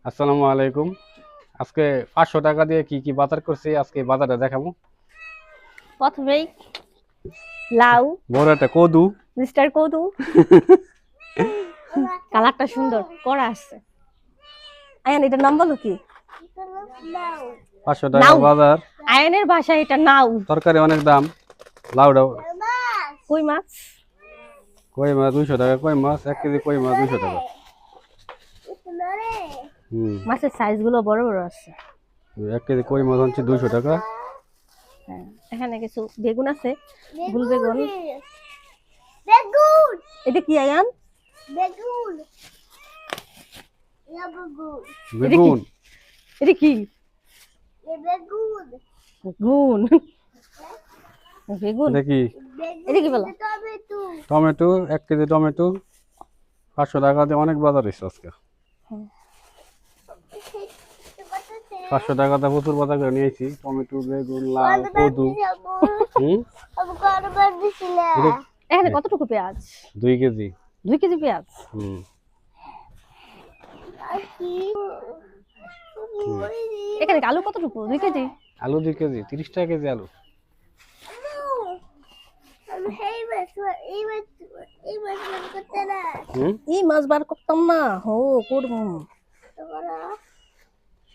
আসসালামু আলাইকুম। আজকে 500 টাকা দিয়ে কি কি বাজার করছি আজকে বাজারটা দেখাবো। প্রথমেই লাউ, বড় একটা কদু, মিস্টার কদু। কালারটা সুন্দর করা আছে। আয়ান এটার নাম বলো কি? 500 টাকা নাউ। বাজার। আয়ানের ভাষায় এটা নাউ। তরকারি অনেক দাম। লাউডাও কই মাছ। কই মাছ 200 টাকা, কই মাছ 1 কেজি কই মাছ 200 টাকা। মাছের সাইজ গুলো বড় বড় আছে। 1 কেজি কই মাছ হচ্ছে 200 টাকা। হ্যাঁ, এখানে কিছু বেগুন আছে, ফুল বেগুন। বেগুন এটা কি আয়ান? বেগুন ইয়া বেগুন বেগুন এটা কি? এ বেগুন বেগুন। বেগুন। এটা কি? এটা কি বলো? টমেটো টমেটো 1 কেজি টমেটো 500 টাকা দিয়ে অনেক বাজার হইছে আজকে। 500 টাকা দিয়ে প্রচুর বাজার করে নিয়েছি। টমেটো, বেগুন, লাউ, কদু। আমি করবার দিছিলাম এখানে কতটুকু পেঁয়াজ? 2 কেজি। 2 কেজি পেঁয়াজ। এখানে আলু কতটুকু? 2 কেজি। আলু 2 কেজি 30 টাকা কেজি আলু। আমি এই মাছ করতে না এই মাছ বার করতাম না। হো করব।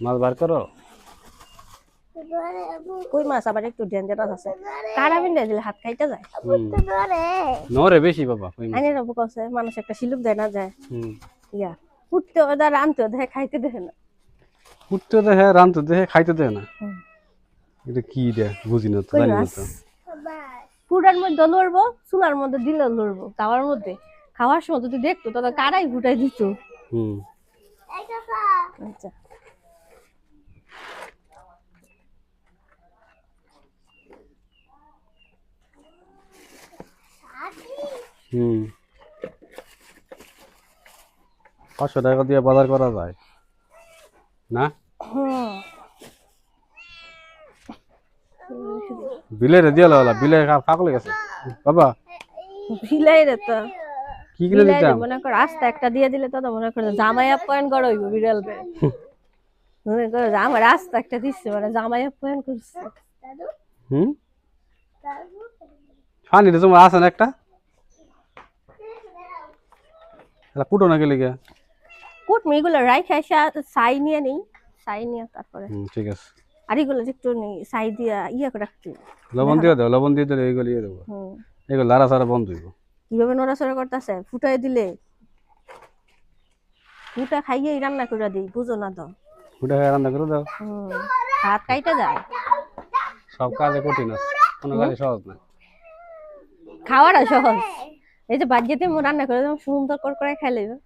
মাছ বার করো। কই মাছ আবার একটু ডেঞ্জারাস আছে। কারাবিন দিলে হাত খাইতে যায়। নরে বেশি বাবা কই মাছ। আইনের বাবু কইছে মানুষ একটা শিলুপ দেয় না যায়। হুম। ইয়া উঠতে ওদা রানতে দেখে খাইতে দেখে না। উঠতে দেহে রানতে দেহে খাইতে দেহে না। এটা কি দে বুঝি না তো কই জানি না মাছ তো। পুরার মধ্যে লড়বো, চুলার মধ্যে দিলে লড়বো। তাওয়ার মধ্যে খাওয়ার সময় যদি দেখতো তাহলে কারাই ফুটাই দিত। হুম। আচ্ছা হুম। 500 টাকা দিয়ে বাজার করা যায় না? বিলের দিয়ে লালা বিলে পাগল গেছে বাবা। বিলাই রে তো কি কিনে বিলাই রে দিতাম? মনে কর রাস্তা একটা দিয়ে দিলে তো মনে কর জামাই আপ্যায়ন করা হইব বিড়াল রে। মনে কর আমার রাস্তা একটা দিচ্ছে মানে জামাই আপ্যায়ন করছে। হুম। পানি রে তোমার আছে না একটা? এটা কুটো না গেলে গিয়া। কুট মেগুলো রাইখা সাই নিয়ে নেই, সাই নিয়ে তারপরে ঠিক আছে। আর এগুলো একটু নেই সাই দিয়া ইয়া করে রাখতে। লবণ দিয়ে দাও, লবণ দিয়ে দিলে এইগুলো দিয়ে দেবো। এগুলো লাড়া সারা বন্ধ হইব। কিভাবে নড়াচড়া করতেছে ফুটাই দিলে ফুটা খাইয়েই রান্না করে দিই বুঝো না তো। ফুটা খাই রান্না করে দাও। হাত কাইটা যায়। সব কাজে কঠিন আছে, কোনো কাজে সহজ না। খাওয়াটা সহজ। এই যে বাড়িতে রান্না করে দাও সুন্দর করে খাই লইবে।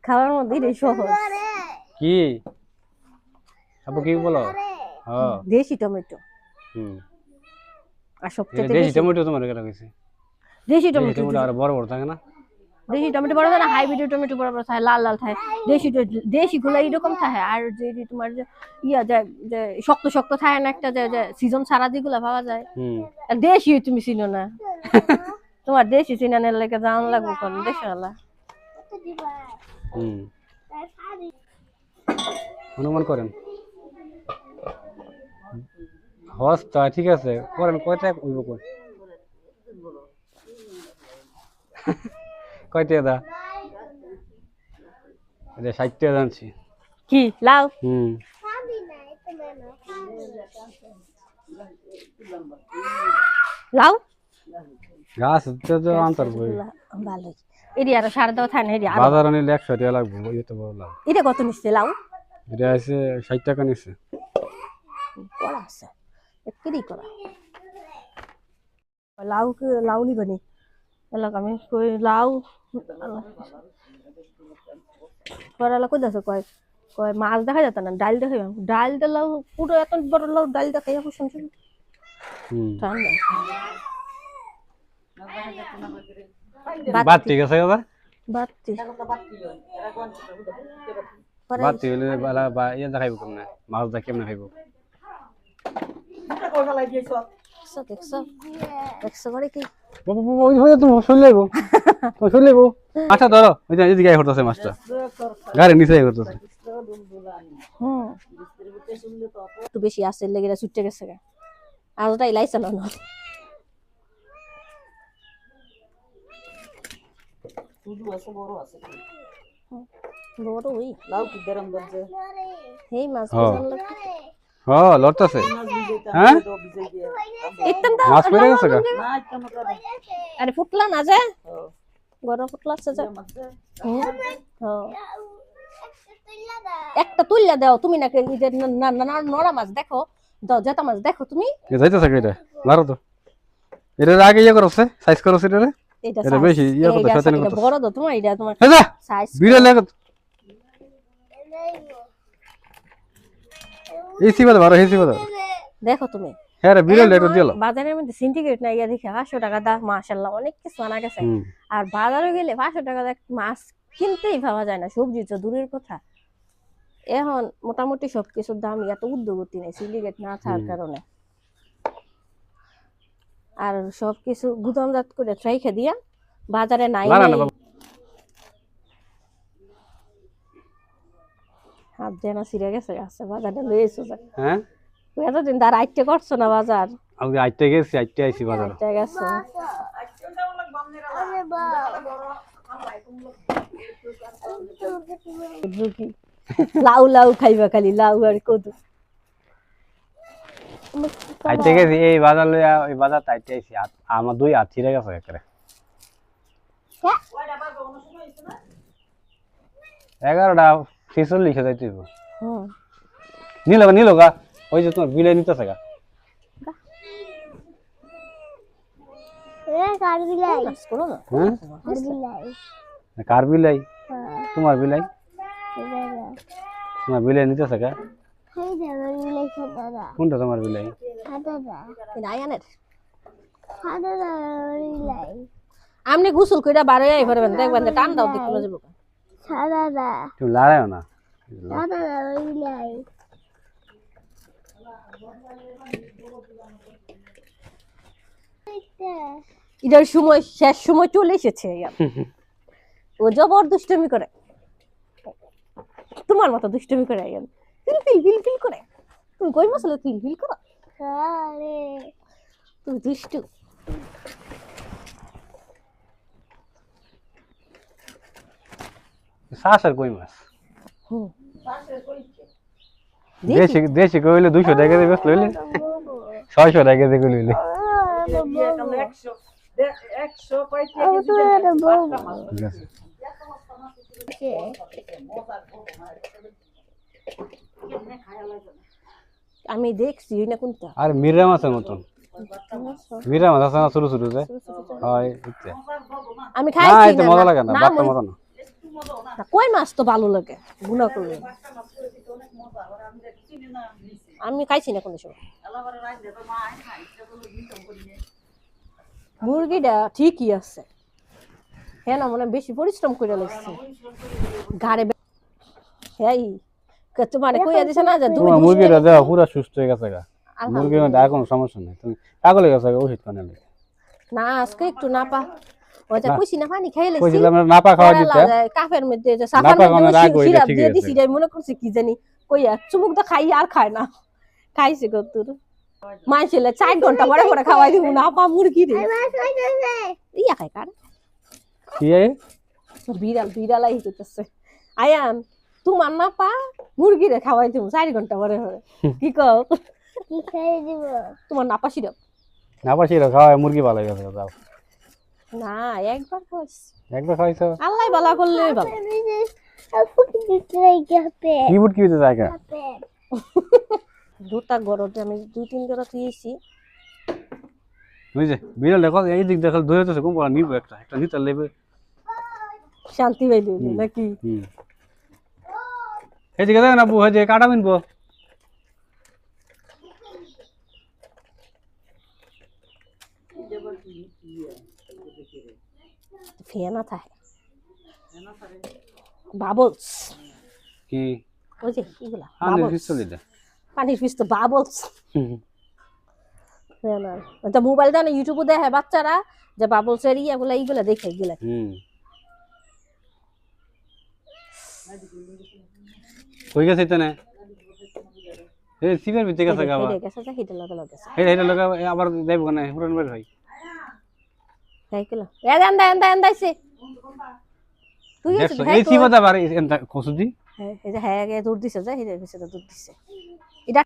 খাওয়ার মধ্যে এটাই সহজ। কি আপু কি বলো? হ্যাঁ দেশি টমেটো। আর সবচেয়ে দেশি টমেটো তোমার কেন কইছে? দেশি টমেটো আর বড় বড় থাকে না? দেশি টমেটো বড় থাকে না, হাইব্রিড টমেটো বড় বড় থাকে, লাল লাল থাকে। দেশি গুলো এইরকম থাকে। আর যে তোমার যে ইয়া যে শক্ত শক্ত থাকে না একটা যে সিজন ছাড়া যেগুলা পাওয়া যায় দেশি তুমি চিনো না। তোমার দেশি চিনানের লেগে জান লাগবো কোন দেশওয়ালা। অনুমান করেন হস তা ঠিক আছে করেন কয়টা উইব কোন কয়টা দা এটা 60 টাকা জানছি কি লাউ। লাউ গাছ তো আনতার বই ভালো এডি আর সার দাও থাকে না এডি আর বাজারে নিলে 100 টাকা লাগবে ওই তো বড় লাউ। এটা কত নিচ্ছে লাউ? এটা আছে 60 টাকা নিছে। করা আছে একটুই করা লাউ কে লাউ নিবানি এলাকা আমি কই লাউ পরালা কই দাও কয় কয় মাছ দেখা যেত না ডাল দেখাই ডাল লাউ পুরো এত বড় লাউ ডাল দেখাই শুনছি। বাত ঠিক আছে দাদা বাতি বাতি হলে বালা বা ইয়া দেখাইব কেমনে মাছ দা কেমনে খাইব দেখছো দেখছো করে কি বাবা বাবা ওই হয়ে তো শুন লইব তো শুন লইব আচ্ছা ধরো ওই যে এদিকে আই হতাছে মাছটা গাড়ি নিচে আই হতাছে হুম একটু বেশি আছে লেগে ছুটে গেছে গা আর ওটাই লাইছে না বড় ওই হেই মাছ বাজার লোক লড়তেছে হ্যাঁ একদম তো মাছ পড়ে গেছে গা আরে ফুটলা না যে বড় ফুটলা আছে যে হ্যাঁ একটা তুইলা দাও তুমি নাকি নড়া মাছ দেখো দাও জেতা মাছ দেখো তুমি যাইতেছে এটা মারো তো এটা আগে ইয়ে করছে সাইজ করছে এটা এটা বেশি ইয়ে করতে শয়তানি করতে বড় দাও তোমার এটা তোমার হ্যাঁ সাইজ ভিডিও লাগে এসি বাদ মারো এসি বাদ দেখো তুমি হ্যাঁ রে ভিডিও লেট দিলো বাজারের মধ্যে সিন্ডিকেট না ইয়া দেখে 500 টাকা দাম মাশাআল্লাহ অনেক কিছু আনা গেছে আর বাজারে গেলে 500 টাকা দিয়ে মাছ কিনতেই পাওয়া যায় না সবজি তো দূরের কথা এখন মোটামুটি সবকিছুর দাম এত ঊর্ধ্বগতি নেই সিন্ডিকেট না থাকার কারণে আর সবকিছু গুদামজাত করে রেখে দিয়া বাজারে নাই হাত দেনা ছিঁড়ে গেছে আছে বাজারে লয়ে এসো হ্যাঁ এতদিন তার আইটে করছো না বাজার আমি আইতে গেছি আইতে আইছি বাজার আইটে গেছো লাউ লাউ খাইবা খালি লাউ আর কদু আইতে গেছি এই বাজার লইয়া ওই বাজার আইতে আইছি আমার দুই হাত ছিঁড়ে গেছে একবারে 11টা 46 যাইতে হইব নিলো গা ওই যে তোমার বিলাই নিতেছে গা কার বিলাই কার বিলাই তোমার বিলাই তোমার বিলাই নিতেছে গা কোনটা তোমার বিলাই আমনে গোসল কইরা বারে আই পারবেন দেখবেন টান দাও দেখতে যাবো সাদা তুমি লড়াইও না সাদা বিলাই এটার সময় শেষ সময় চলে এসেছে ও জবর দুষ্টমি করে তোমার মতো দুষ্টমি করে ফিল ফিল করে তুমি কই মশলা ফিল করো তুমি দুষ্টু শাসের কই মাছ দেখি দেশি কইলে 200 টাকা দিয়ে বেচলে 600 টাকা দিয়ে কইলে আমি দেখছি না কোনটা আর মিরা মাছের মতন মিরা মাছ আছে না ছোট ছোট যে হয় ইচ্ছে আমি না খাইছি এটা না মজা লাগে না বাটা মজা না কই মাছ তো ভালো লাগে গুনা করলে আমি খাইছি না কোনো সময় মুরগিটা ঠিকই আছে হ্যাঁ না মনে বেশি পরিশ্রম করে লাগছে ঘাড়ে হ্যাঁ তোমার কইয়া দিছে না যে তুমি মুরগিটা দেওয়া পুরো সুস্থ হয়ে গেছে গা মুরগির মধ্যে আর কোনো সমস্যা নেই তুমি পাগল হয়ে গেছে ওষুধ খানে না আজকে একটু না পা ওই যে কইছি না পানি খাইলে কইছিলাম না পা খাওয়া দিতে কাফের মধ্যে যে সাফার মধ্যে সিরাপ দিয়ে দিছি রে মনে করছি কি জানি কইয়া চুমুক তো খাই আর খায় না খাইছে কতদূর মাইছিলে 4 ঘন্টা পরে পরে খাওয়াই দিব না পা মুরগি রে ইয়া খায় কার কি এ বিড়াল আই করতেছে আয়ান তোমার না পা মুরগি রে খাওয়াই দিব 4 ঘন্টা পরে পরে কি কও কি খাই দিব তোমার নাপা সিরাপ নাপা সিরাপ খাওয়ায় মুরগি ভালো হয়ে গেছে যাও না একবার খাইছি একবার খাইছো আল্লাহ বালা করলে ভালো কি বুট কি হইতে জায়গা দুটা গরতে আমি 2-3 গরত দিয়েছি ওই যে বিড়াল দেখো এই দিক দেখাল ধরেছে কোন বড় নিব একটা নিতে লেবে শান্তি পাইলি নাকি এই দিকে না বউ যে কাটা মিনবো ফেনা থাকে বাবলস কি ওই যে এগুলা পানির পিস্তল এটা পানির পিস্তল বাবলস ফেনা ওটা মোবাইল দাও না ইউটিউবে দেখে বাচ্চারা যে বাবলস এর এইগুলা দেখে এগুলা কই গেছে তো না এই সিমের ভিতরে গেছে গাবা হেডে গেছে যা হেডে লগে লগে গেছে এই লগা আবার যাইব কোনে পুরান বাড়ি ভাই তাই কইলো এ আন্দাইছে তুই দেখছো এই সিমাটা বাড়ি এন্তা কসুদি এই যে হ্যাঁ গে দূর দিছে যা হেডে গেছে দূর দিছে এটা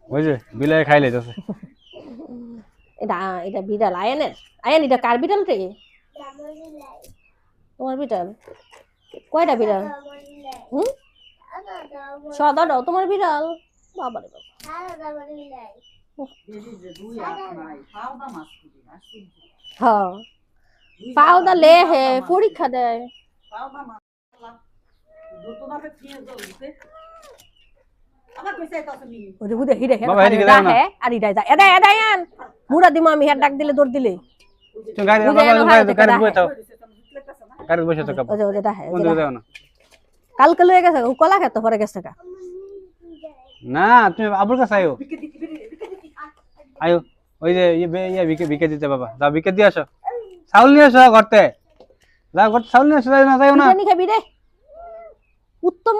ওই যে বিলাই খাই লাইতাছে এটা বিড়াল আয়ান এটা কার বিড়াল রে তোমার বিড়াল কয়টা বিড়াল হুম সাদা দাও তোমার বিড়াল বাবা রে বাবা হ্যাঁ পাউদা লে হে পরীক্ষা দেয় ওরে বুদে হিরে হে বাবা, এদিকে দা দাও না। হে আর ইডাই যা এদায়ান মুরা দিমু আমি হেড ডাক দিলে দৌড় দিলে তুমি গাড়ি বুঝে এনো গাড়ি হাতে গাড়ি রাখে। বসে থাও গাড়ি বসে থাও ওজে দা হে বন্ধু যাও না কালকে লয়ে গেছে ও কলা খেতে পরে গেছে কা না তুমি আবুর কাছে আয়ো আয়ো ওই যে ইয়ে বিকে দিতে বাবা যাও বিকে দিয়ে আসো চাউল নিয়ে আসো ঘরতে যাও ঘর চাউল নিয়ে আসো যাও না বিরিয়ানি খাবি রে উত্তম